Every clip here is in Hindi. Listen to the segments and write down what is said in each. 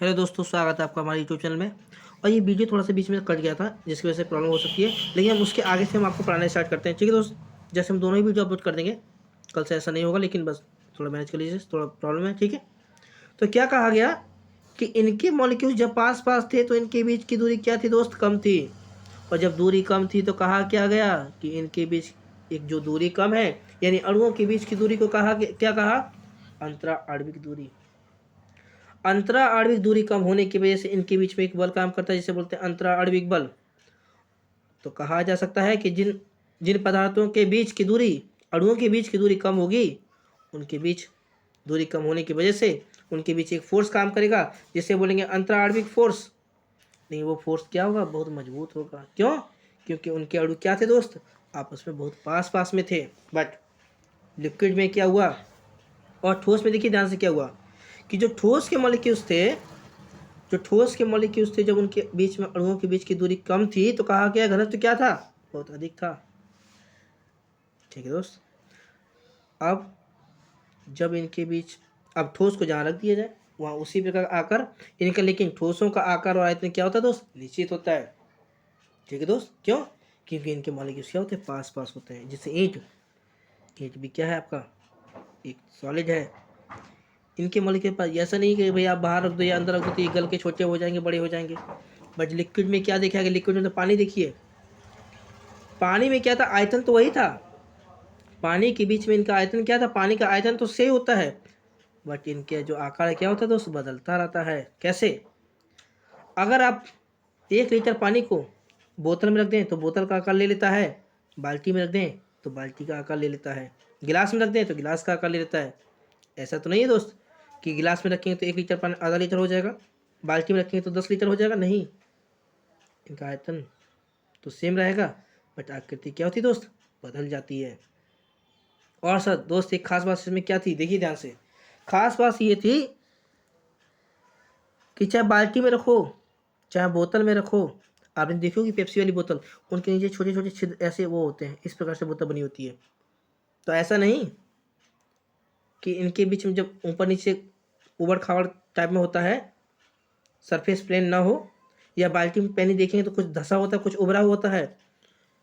हेलो दोस्तों, स्वागत है आपका हमारे यूट्यूब चैनल में। और ये वीडियो थोड़ा सा बीच में कट गया था जिसकी वजह से प्रॉब्लम हो सकती है, लेकिन हम उसके आगे से हम आपको पढ़ाना स्टार्ट करते हैं। ठीक है दोस्त, जैसे हम दोनों ही वीडियो अपलोड कर देंगे। कल से ऐसा नहीं होगा, लेकिन बस थोड़ा मैनेज कर लीजिए, थोड़ा प्रॉब्लम है। ठीक है, तो क्या कहा गया कि इनके मॉलिक्यूल जब पास पास थे तो इनके बीच की दूरी क्या थी दोस्त? कम थी। और जब दूरी कम थी तो कहा क्या गया कि इनके बीच एक जो दूरी कम है, यानी अणुओं के बीच की दूरी को कहा क्या कहा? अंतरा आणविक दूरी। अंतरा आणविक दूरी कम होने की वजह से इनके बीच में एक बल काम करता है जिसे बोलते हैं अंतरा आणविक बल। तो कहा जा सकता है कि जिन जिन पदार्थों के बीच की दूरी, अणुओं के बीच की दूरी कम होगी, उनके बीच दूरी कम होने की वजह से उनके बीच एक फोर्स काम करेगा जिसे बोलेंगे अंतरा आणविक फोर्स। नहीं, वो फोर्स क्या होगा? बहुत मजबूत होगा। क्यों? क्योंकि उनके अणु क्या थे दोस्त? आपस में बहुत पास पास में थे। बट लिक्विड में क्या हुआ और ठोस में देखिए ध्यान से क्या हुआ कि जो ठोस के मॉलिक्यूल्स थे, जब उनके बीच में अणुओं के बीच की दूरी कम थी तो कहा गया घनत्व क्या था? बहुत अधिक था। ठीक है दोस्त, अब जब इनके बीच, अब ठोस को जहाँ रख दिया जाए वहाँ उसी प्रकार आकर इनका, लेकिन ठोसों का आकार और आयतन क्या होता है दोस्त? निश्चित होता है। ठीक है दोस्त, क्यों? क्योंकि इनके मॉलिक्यूल्स क्या होते हैं? पास पास होते हैं। जैसे ईंट भी क्या है आपका? एक सॉलिड है। इनके मॉलिक्यूल पास ऐसा नहीं कि भाई आप बाहर रख दो या अंदर रख दो तो ये गल के छोटे हो जाएंगे, बड़े हो जाएंगे। बट लिक्विड में क्या देखा गया? लिक्विड में तो पानी देखिए, पानी में क्या था? आयतन तो वही था। पानी के बीच में इनका आयतन क्या था? पानी का आयतन तो सेम होता है, बट इनके जो आकार है क्या होता है दोस्त? बदलता रहता है। कैसे? अगर आप 1 लीटर पानी को बोतल में रख दें तो बोतल का आकार ले लेता है, बाल्टी में रख दें तो बाल्टी का आकार ले लेता है, गिलास में रख दें तो गिलास का आकार ले लेता है। ऐसा तो नहीं है दोस्त कि गिलास में रखेंगे तो 1 लीटर पानी आधा लीटर हो जाएगा, बाल्टी में रखेंगे तो 10 लीटर हो जाएगा। नहीं, इनका आयतन तो सेम रहेगा, बट आकृति क्या होती है दोस्त? बदल जाती है। और सर दोस्त एक खास बात इसमें क्या थी? देखिए ध्यान से, खास बात ये थी कि चाहे बाल्टी में रखो चाहे बोतल में रखो, आपने देखी होगी पेप्सी वाली बोतल, उनके नीचे छोटे छोटे छिद्र ऐसे वो होते हैं, इस प्रकार से बोतल बनी होती है। तो ऐसा नहीं कि इनके बीच में जब ऊपर नीचे उबड़ खाबड़ टाइप में होता है, सरफेस प्लेन ना हो, या बाल्टी में पानी देखेंगे तो कुछ धसा होता है, कुछ उभरा हुआ होता है।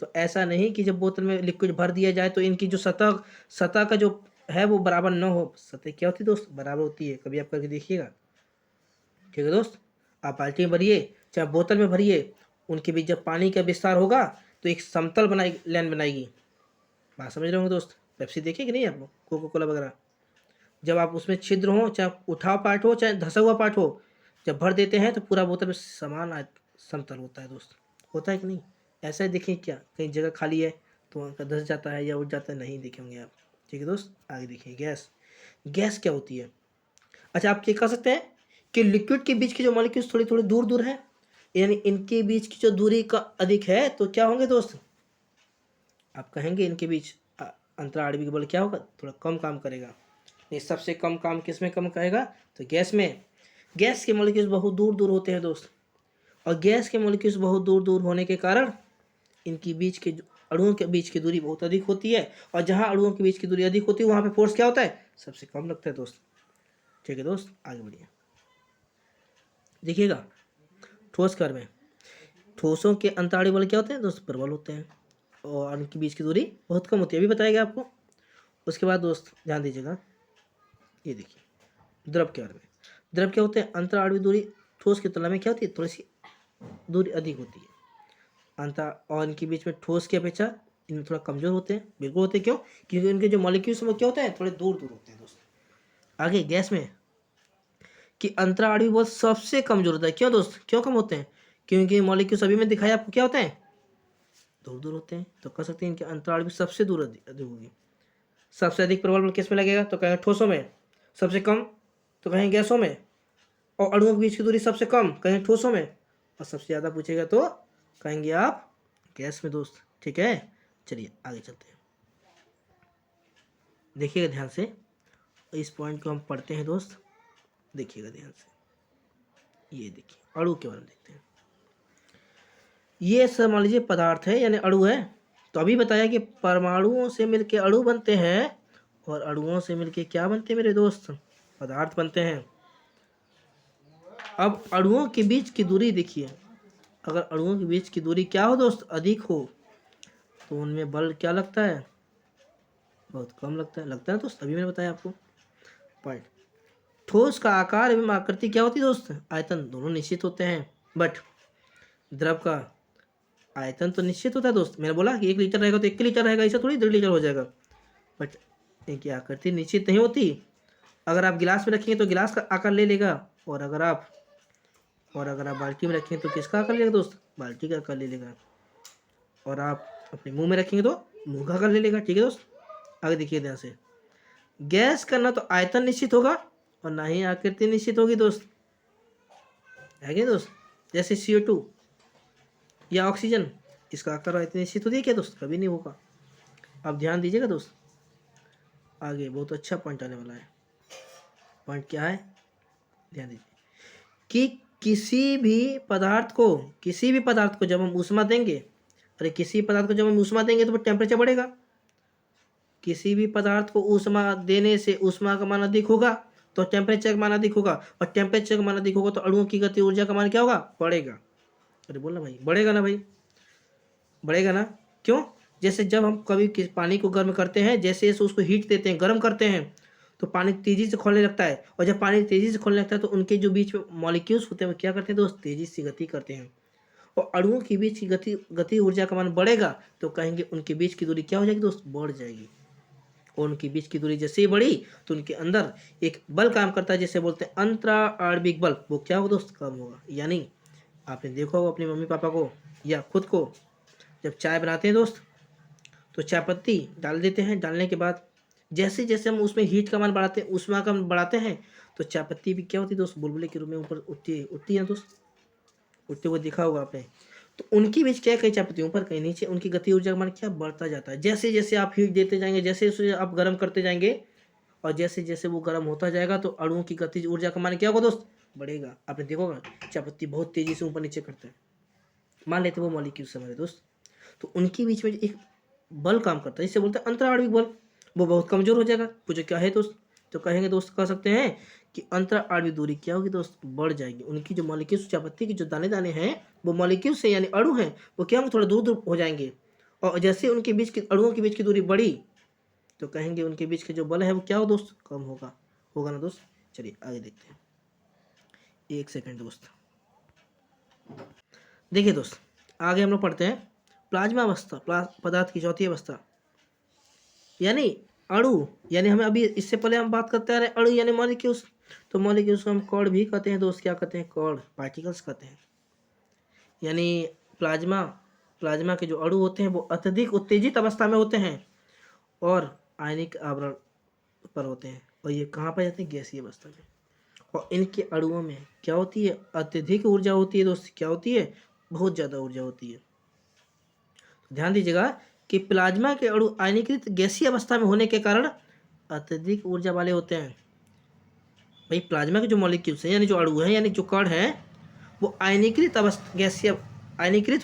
तो ऐसा नहीं कि जब बोतल में लिक्विड भर दिया जाए तो इनकी जो सतह सतह का जो है वो बराबर न हो। सतह क्या होती है दोस्त? बराबर होती है। कभी आप करके देखिएगा। ठीक है दोस्त, आप बाल्टी में भरिए चाहे बोतल में भरिए, उनके बीच जब पानी का विस्तार होगा तो एक समतल बनाई लाइन बनाएगी। बात समझ रहे होंगे दोस्त? पेप्सी देखिए कि नहीं आप लोग, कोको कोला वगैरह, जब आप उसमें छिद्र हो, चाहे उठाव पार्ट हो चाहे धसा हुआ पार्ट हो, जब भर देते हैं तो पूरा बोतल में समान समतल होता है दोस्त। होता है कि नहीं? ऐसा ही देखें, क्या कहीं जगह खाली है तो वहाँ का धस जाता है या उठ जाता है? नहीं देखेंगे आप। ठीक है दोस्त, आगे देखिए गैस। गैस क्या होती है? अच्छा, आप चेक कर सकते हैं कि लिक्विड के बीच के जो मॉलिक्यूल्स थोड़ी थोड़ी दूर दूर हैं, यानी इनके बीच की जो दूरी का अधिक है, तो क्या होंगे दोस्त? आप कहेंगे इनके बीच अंतरा आणविक बल क्या होगा? थोड़ा कम काम करेगा। ये सबसे कम काम किस में कम करेगा? तो गैस में। गैस के मॉलिक्यूल्स बहुत दूर दूर होते हैं दोस्त, और गैस के मॉलिक्यूल्स बहुत दूर दूर होने के कारण इनकी बीच के अणुओं के बीच की दूरी बहुत अधिक होती है, और जहाँ अणुओं के बीच की दूरी अधिक होती है वहाँ पे फोर्स क्या होता है? सबसे कम लगता है दोस्त। ठीक है दोस्त, आगे बढ़िए। देखिएगा, ठोस कर में ठोसों के अंतराणी बल क्या होते हैं दोस्त? प्रबल होते हैं, और उनके बीच की दूरी बहुत कम होती है। अभी बताएगा आपको। उसके बाद दोस्त ध्यान दीजिएगा, ये देखिए द्रव के बारे में। द्रव क्या होते हैं? अंतराणविक दूरी ठोस की तुलना में क्या होती है? थोड़ी सी दूरी अधिक होती है। अंतर और इनके बीच में ठोस की अपेक्षा इनमें थोड़ा कमजोर होते हैं। बिल्कुल होते हैं। क्यों? क्योंकि इनके जो मॉलिक्यूल्स वो क्या होते हैं? थोड़े दूर दूर होते हैं दोस्त। आगे गैस में कि अंतराणु बल सबसे कमजोर होता है। क्यों दोस्त? क्यों कम होते हैं? क्योंकि मॉलिक्यूल सभी में दिखाया आपको क्या होते हैं? दूर दूर होते हैं। तो कह सकते हैं इनके अंतराणु भी सबसे दूर अधिक होगी। सबसे अधिक प्रबल बल किस में लगेगा? तो कहेंगे ठोसों में। सबसे कम तो कहेंगे गैसों में। और अणुओं के बीच की दूरी सबसे कम कहेंगे ठोसों में। और सबसे ज़्यादा पूछेगा तो कहेंगे आप गैस में दोस्त। ठीक है, चलिए आगे चलते हैं। देखिएगा ध्यान से, इस पॉइंट को हम पढ़ते हैं दोस्त। देखिएगा ध्यान से, ये देखिए अणु के बारे में देखते हैं। ये सब मान लीजिए पदार्थ है यानी अणु है। तो अभी बताया कि परमाणुओं से मिलके अणु बनते हैं, और अणुओं से मिलके क्या बनते हैं मेरे दोस्त? पदार्थ बनते हैं। अब अणुओं के बीच की दूरी देखिए, अगर अणुओं के बीच की दूरी क्या हो दोस्त, अधिक हो, तो उनमें बल क्या लगता है, बहुत कम लगता है दोस्त, अभी मैंने बताया आपको पॉइंट। ठोस का आकार एवं आकृति क्या होती है दोस्त, आयतन, दोनों निश्चित होते हैं, बट द्रव का आयतन तो निश्चित होता है दोस्त। मैंने बोला कि 1 लीटर रहेगा तो 1 लीटर रहेगा, ऐसा थोड़ी 1.5 लीटर हो जाएगा, बट इनकी आकृति निश्चित नहीं होती। अगर आप गिलास में रखेंगे तो गिलास का आकार ले लेगा, और अगर आप बाल्टी में रखेंगे तो किसका आकार लेगा दोस्त, बाल्टी का आकार ले लेगा, और आप अपने मुंह में रखेंगे तो मुंह का आकार ले लेगा। ठीक है दोस्त, आगे देखिए ध्यान से। गैस का ना तो आयतन निश्चित होगा और ना ही आकृति निश्चित होगी दोस्त, है क्या दोस्त। जैसे CO2 या ऑक्सीजन, इसका आकार आयतन निश्चित होती है क्या दोस्त, कभी नहीं होगा। आप ध्यान दीजिएगा दोस्त, आगे बहुत अच्छा पॉइंट आने वाला है। पॉइंट क्या है, ध्यान दीजिए कि किसी भी पदार्थ को जब हम ऊष्मा देंगे, किसी पदार्थ को जब हम ऊष्मा देंगे तो टेम्परेचर बढ़ेगा। किसी भी पदार्थ को ऊष्मा देने से ऊष्मा का मान अधिक होगा तो टेम्परेचर का मान अधिक होगा, और टेम्परेचर का मान अधिक होगा तो अणुओं की गति ऊर्जा का मान क्या होगा, बढ़ेगा। अरे बोलना भाई, बढ़ेगा ना भाई, बढ़ेगा ना। क्यों, जैसे जब हम कभी पानी को गर्म करते हैं, जैसे जैसे उसको हीट देते हैं, गर्म करते हैं, तो पानी तेजी से खोलने लगता है, और जब पानी तेजी से खोलने लगता है तो उनके जो बीच में मॉलिक्यूल्स होते हैं वो क्या करते हैं दोस्त, तेजी से गति करते हैं, और अणुओं के बीच की गति ऊर्जा का मान बढ़ेगा तो कहेंगे उनके बीच की दूरी क्या हो जाएगी दोस्त, बढ़ जाएगी। और उनके बीच की दूरी जैसे ही बढ़ी तो उनके अंदर एक बल काम करता है, जैसे बोलते हैं अंतरा आणविक बल, वो क्या होगा दोस्त, कम होगा। यानी आपने देखा होगा अपनी मम्मी पापा को या खुद को, जब चाय बनाते हैं दोस्त तो चाय पत्ती डाल देते हैं, डालने के बाद जैसे जैसे हम उसमें हीट का मान बढ़ाते हैं, ऊष्मा का मान बढ़ाते हैं, तो चाय पत्ती भी क्या होती है दोस्त, बुलबुले के रूप में ऊपर उठती है दोस्त, उठते हुए दिखा होगा आपने। तो उनकी बीच क्या, कहीं चाय पत्ती ऊपर कहीं नीचे, उनकी गति ऊर्जा का मान क्या बढ़ता जाता है। जैसे जैसे आप हीट देते जाएंगे, जैसे जैसे आप गर्म करते जाएंगे, और जैसे जैसे वो गर्म होता जाएगा तो अणुओं की गति ऊर्जा का मान क्या होगा दोस्त, बढ़ेगा। आपने देखोगा चाय पत्ती बहुत तेजी से ऊपर नीचे करते हैं, मान लेते वो मॉलिक्यूल्स हमारे दोस्त, तो उनके बीच में एक बल काम करता है, जिसे बोलते हैं अंतराणविक बल, वो बहुत कमजोर हो जाएगा। पूछो क्या है दोस्त, तो कहेंगे दोस्त, कह सकते हैं कि अंतराणविक दूरी क्या होगी दोस्त, बढ़ जाएगी। उनकी जो मॉलिक्यूल्स, चाय पत्ती के जो दाने दाने हैं वो मॉलिक्यूल्स से यानी अणु हैं, वो क्या होंगे, थोड़ा दूर दूर हो जाएंगे, और जैसे उनके बीच की अणुओं के बीच की दूरी बढ़ी तो कहेंगे उनके बीच के जो बल है वो क्या हो दोस्त, कम होगा। होगा ना दोस्त। चलिए आगे देखते हैं, 1 सेकंड दोस्त। देखिए दोस्त, आगे हम लोग पढ़ते हैं प्लाज्मा अवस्था, पदार्थ की चौथी अवस्था यानी अणु। यानी हमें अभी इससे पहले हम बात करते आ रहे हैं अणु यानी मॉलिक्यूल्स, तो मॉलिक्यूल्स को हम कण भी कहते हैं दोस्त, क्या कहते हैं, कण, पार्टिकल्स कहते हैं। यानी प्लाज्मा के जो अणु होते हैं वो अत्यधिक उत्तेजित अवस्था में होते हैं और आयनिक आवरण पर होते हैं, और ये कहाँ पर जाते हैं, गैसीय अवस्था में। और इनके अणुओं में क्या होती है, अत्यधिक ऊर्जा होती है दोस्त, क्या होती है, बहुत ज़्यादा ऊर्जा होती है। ध्यान दीजिएगा कि प्लाज्मा के अणु आयनीकृत गैसीय अवस्था में होने के कारण अत्यधिक ऊर्जा वाले होते हैं। भाई प्लाज्मा के जो मॉलिक्यूल्स हैं यानी जो अणु हैं यानी जो कण हैं वो आयनीकृत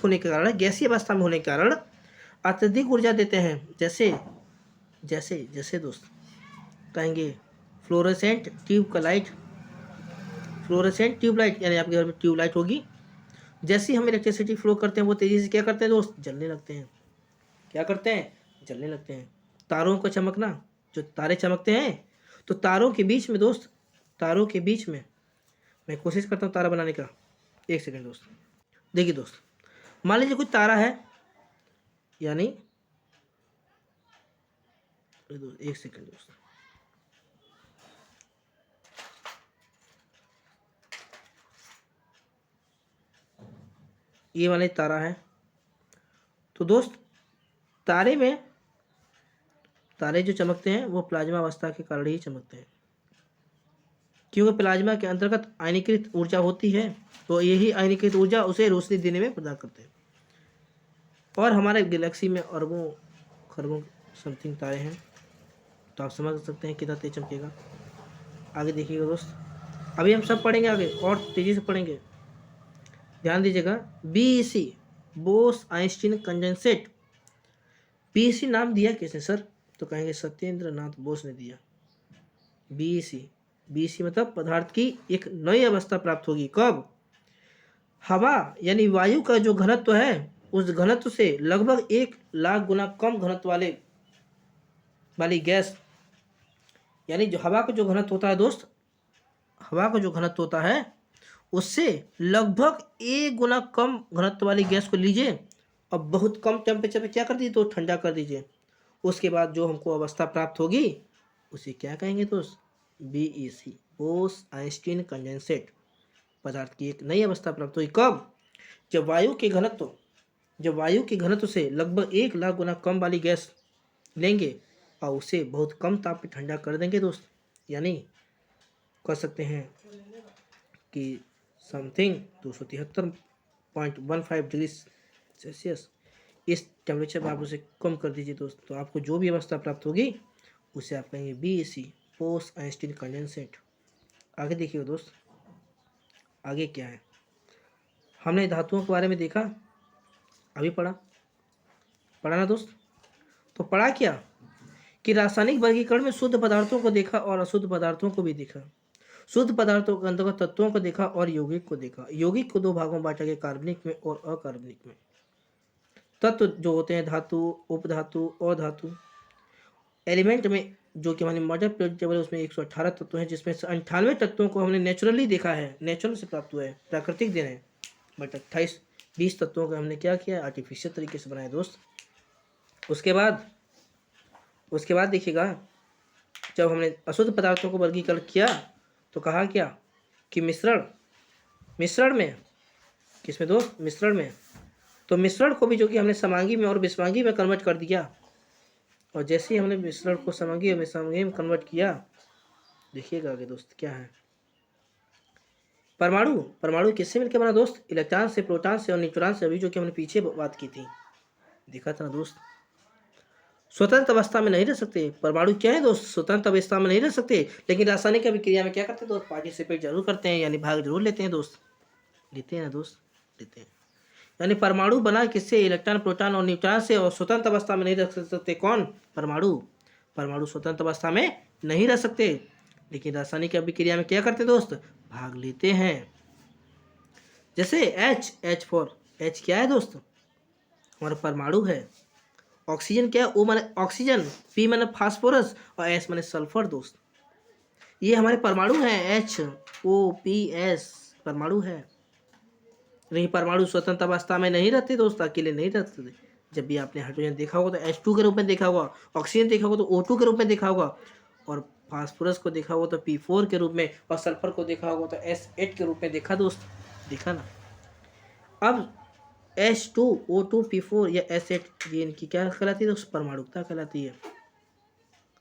होने के कारण, गैसीय अवस्था में होने के कारण अत्यधिक ऊर्जा देते हैं। जैसे जैसे जैसे दोस्त कहेंगे फ्लोरोसेंट ट्यूबलाइट यानी आपके घर में ट्यूबलाइट होगी, जैसे ही हम इलेक्ट्रिसिटी फ्लो करते हैं वो तेजी से क्या करते हैं दोस्त, जलने लगते हैं। क्या करते हैं, जलने लगते हैं। तारों को चमकना, जो तारे चमकते हैं तो तारों के बीच में दोस्त, तारों के बीच में मैं कोशिश करता हूँ तारा बनाने का। 1 सेकंड दोस्त, देखिए दोस्त, मान लीजिए कोई तारा है, यानी 1 सेकंड दोस्त, ये वाला तारा है। तो दोस्त तारे जो चमकते हैं वो प्लाज्मा अवस्था के कारण ही चमकते हैं, क्योंकि प्लाज्मा के अंतर्गत आयनीकृत ऊर्जा होती है, तो यही आयनीकृत ऊर्जा उसे रोशनी देने में प्रदान करते हैं। और हमारे गैलेक्सी में अरबों खरबों समथिंग तारे हैं, तो आप समझ सकते हैं कितना तेज चमकेगा। आगे देखिएगा दोस्त, अभी हम सब पढ़ेंगे, आगे और तेज़ी से पढ़ेंगे। ध्यान दीजिएगा, BEC Bose Einstein condensate. BEC नाम दिया किसने सर, तो कहेंगे सत्येंद्र नाथ बोस ने दिया। BEC BC मतलब पदार्थ की एक नई अवस्था प्राप्त होगी। कब? हवा यानी वायु का जो घनत्व है उस घनत्व से लगभग 1,00,000 गुना कम घनत्व वाली गैस, यानी जो हवा का जो घनत्व होता है दोस्त, हवा का जो घनत्व होता है उससे लगभग 1 गुना कम घनत्व वाली गैस को लीजिए और बहुत कम टेम्परेचर पे क्या कर दीजिए तो ठंडा कर दीजिए। उसके बाद जो हमको अवस्था प्राप्त होगी उसे क्या कहेंगे दोस्त? BEC, Bose Einstein condensate. पदार्थ की एक नई अवस्था प्राप्त हुई। कब? जब वायु के घनत्व से लगभग 1,00,000 गुना कम वाली गैस लेंगे और उसे बहुत कम ताप पे ठंडा कर देंगे दोस्त। यानी कह सकते हैं कि समथिंग 273.15 डिग्री सेल्सियस इस टेम्परेचर में आप उसे कम कर दीजिए दोस्त, तो आपको जो भी अवस्था प्राप्त होगी उसे आप कहेंगे BEC, पोस्ट आइंस्टीन कंडेंसेट। आगे देखिए दोस्त, आगे क्या है? हमने धातुओं के बारे में देखा, अभी पढ़ा ना दोस्त? तो पढ़ा क्या कि रासायनिक वर्गीकरण में शुद्ध पदार्थों को देखा और अशुद्ध पदार्थों को भी देखा। शुद्ध पदार्थों के अंतर्गत तत्वों को देखा और यौगिक को देखा। यौगिक को 2 भागों में बांटा गया, कार्बनिक में और अकार्बनिक में। तत्व जो होते हैं धातु, उपधातु और धातु। एलिमेंट में जो कि हमारी मॉडर्न पीरियड टेबल है उसमें 118 तत्व हैं, जिसमें से 98 तत्वों को हमने नेचुरली देखा है, नेचुरल से प्राप्त हुआ है, प्राकृतिक देन है। बट 20 तत्वों को हमने क्या किया? आर्टिफिशियल तरीके से बनाया दोस्त। उसके बाद देखिएगा, जब हमने अशुद्ध पदार्थों को वर्गीकरण किया तो कहा क्या कि मिश्रण में, किसमें दोस्त? मिश्रण में। तो मिश्रण को भी जो कि हमने समांगी में और विषमांगी में कन्वर्ट कर दिया, और जैसे ही हमने मिश्रण को समांगी और विषमांगी में कन्वर्ट किया, देखिएगा आगे दोस्त क्या है। परमाणु किससे मिलकर बना दोस्त? इलेक्ट्रॉन से, प्रोटॉन से और न्यूट्रॉन से। अभी जो कि हमने पीछे बात की थी, देखा था ना दोस्त। स्वतंत्र अवस्था में नहीं रह सकते परमाणु। क्या है दोस्त? स्वतंत्र अवस्था में नहीं रह सकते, लेकिन रासायनिक अभिक्रिया में क्या करते हैं दोस्त? पार्टिसिपेट जरूर करते हैं, यानी भाग जरूर लेते हैं दोस्त। लेते हैं ना दोस्त? लेते हैं। यानी परमाणु बना किससे? इलेक्ट्रॉन, प्रोटॉन और न्यूट्रॉन से, और स्वतंत्र अवस्था में नहीं रह सकते कौन? परमाणु स्वतंत्र अवस्था में नहीं रह सकते, लेकिन रासायनिक अभिक्रिया में क्या करते हैं दोस्त? भाग लेते हैं। जैसे H क्या है दोस्त? हमारा परमाणु है। ऑक्सीजन क्या है? O माने ऑक्सीजन, P माने फास्फोरस और S माने सल्फर दोस्त। ये हमारे परमाणु हैं, HOPS परमाणु है। नहीं, परमाणु स्वतंत्र अवस्था में नहीं रहते दोस्त, अकेले नहीं रहते। जब भी आपने हाइड्रोजन देखा होगा तो H2 के रूप में देखा होगा, ऑक्सीजन देखा होगा तो O2 के रूप में देखा होगा, और फास्फोरस को देखा होगा तो P4 के रूप में, और सल्फर को देखा होगा तो S8 के रूप में देखा दोस्त। देखा ना? अब H2O2 P4 या S8 ये इनकी क्या कहलाती है दोस्त? परमाणुकता कहलाती है।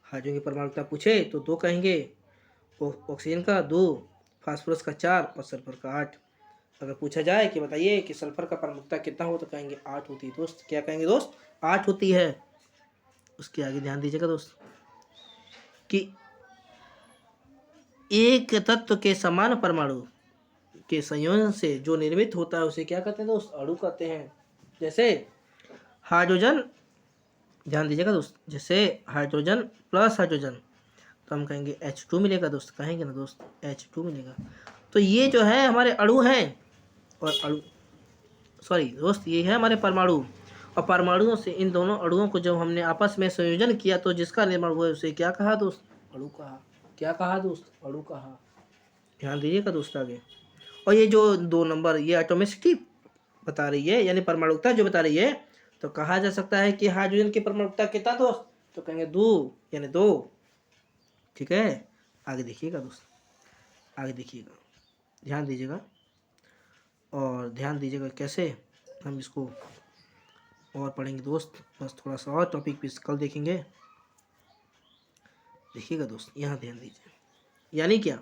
हाइड्रोजन की परमाणुकता पूछे तो 2 कहेंगे, ऑक्सीजन का 2, फास्फोरस का 4 और सल्फर का 8। अगर पूछा जाए कि बताइए कि सल्फर का परमाणुकता कितना हो, तो कहेंगे 8 होती है दोस्त। क्या कहेंगे दोस्त? 8 होती है। उसके आगे ध्यान दीजिएगा दोस्त कि एक तत्व के समान परमाणु के संयोजन से जो निर्मित होता है उसे क्या कहते हैं दोस्त? अणु कहते हैं। जैसे हाइड्रोजन, ध्यान दीजिएगा दोस्त, जैसे हाइड्रोजन प्लस हाइड्रोजन तो हम कहेंगे H2 मिलेगा दोस्त। कहेंगे ना दोस्त? H2 मिलेगा। तो ये जो है हमारे अणु हैं, और दोस्त ये है हमारे परमाणु। और परमाणुओं से इन दोनों अणुओं को जब हमने आपस में संयोजन किया तो जिसका निर्माण हुआ उसे क्या कहा दोस्त? अणु कहा। क्या कहा दोस्त? अणु कहा। ध्यान दीजिएगा दोस्त आगे। और ये जो 2 नंबर ये एटॉमिसिटी बता रही है, यानी परमाणुकता जो बता रही है, तो कहा जा सकता है कि हाइड्रोजन की परमाणुकता कितना दोस्त? तो कहेंगे 2, यानी 2। ठीक है, आगे देखिएगा दोस्त, आगे देखिएगा, ध्यान दीजिएगा, और ध्यान दीजिएगा कैसे हम इसको और पढ़ेंगे दोस्त। बस थोड़ा सा और टॉपिक पे कल देखेंगे। देखिएगा दोस्त, यहाँ ध्यान दीजिए। यानी क्या?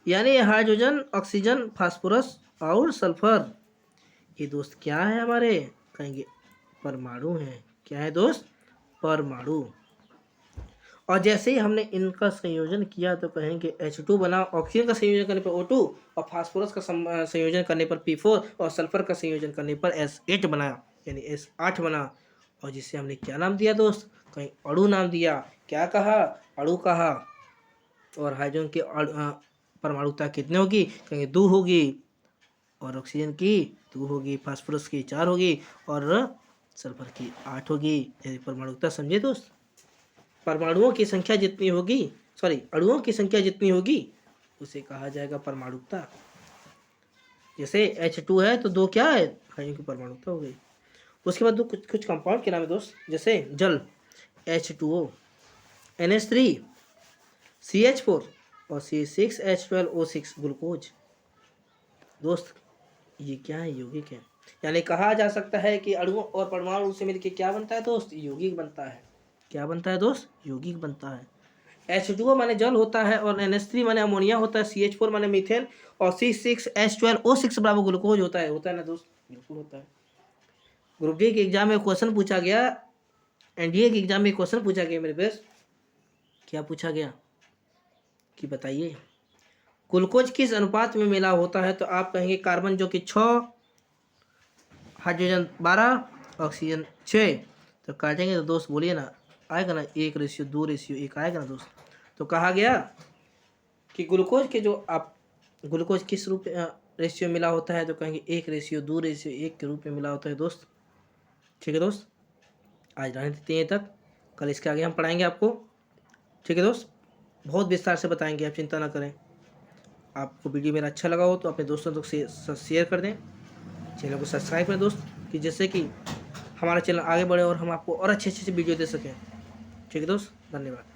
यानी हाइड्रोजन, ऑक्सीजन, फास्फोरस और सल्फर ये दोस्त क्या है हमारे? कहेंगे परमाणु हैं। क्या है दोस्त? परमाणु। और जैसे ही हमने इनका संयोजन किया तो कहेंगे H2 बना। ऑक्सीजन का संयोजन करने पर O2, और फास्फोरस का संयोजन करने पर P4, और सल्फर का संयोजन करने पर S8 बना, यानी S8 बना। और जिसे हमने क्या नाम दिया दोस्त? कहीं अणु नाम दिया। क्या कहा? अणु कहा। और हाइड्रोजन की परमाणुता कितनी होगी, कहेंगे 2 होगी, और ऑक्सीजन की 2 होगी, फास्फोरस की 4 होगी, और सल्फर की 8 होगी। यदि परमाणुता समझे दोस्त, परमाणुओं की संख्या जितनी होगी, अणुओं की संख्या जितनी होगी उसे कहा जाएगा परमाणुता। जैसे H2 है तो 2 क्या है, हाइड्रोजन की परमाणुता हो गई। उसके बाद कुछ कंपाउंड के नाम है दोस्त, जैसे जल H2O, NH3, CH4 और C6H12O6 ग्लूकोज। दोस्त ये क्या है, यौगिक है। यानी कहा जा सकता है कि अणुओं और परमाणु से मिलकर क्या बनता है दोस्त, यौगिक बनता है। क्या बनता है दोस्त, यौगिक बनता है। H2O माने जल होता है, और NH3 माने अमोनिया होता है, CH4 माने मीथेन, और C6H12O6 बराबर ग्लूकोज होता है ना दोस्त, बिल्कुल होता है। ग्रुप डी के एग्जाम में क्वेश्चन पूछा गया, एनडीए के एग्जाम में क्वेश्चन पूछा गया मेरे बेस्ट, क्या पूछा गया कि बताइए ग्लूकोज किस अनुपात में मिला होता है, तो आप कहेंगे कार्बन जो कि 6, हाइड्रोजन 12, ऑक्सीजन 6, तो काटेंगे तो दोस्त बोलिए ना, आएगा ना 1:2:1 आएगा ना दोस्त। तो कहा गया कि ग्लूकोज के जो आप ग्लूकोज किस रूप रेशियो मिला होता है, तो कहेंगे 1:2:1 के रूप में मिला होता है दोस्त। ठीक है दोस्त, आज रहने देते हैं तक, कल इसके आगे हम पढ़ाएंगे आपको। ठीक है दोस्त, बहुत विस्तार से बताएंगे, आप चिंता ना करें। आपको वीडियो मेरा अच्छा लगा हो तो अपने दोस्तों तक शेयर कर दें, चैनल को सब्सक्राइब करें दोस्त, कि जिससे कि हमारा चैनल आगे बढ़े और हम आपको और अच्छे अच्छे वीडियो दे सकें। ठीक है दोस्त, धन्यवाद।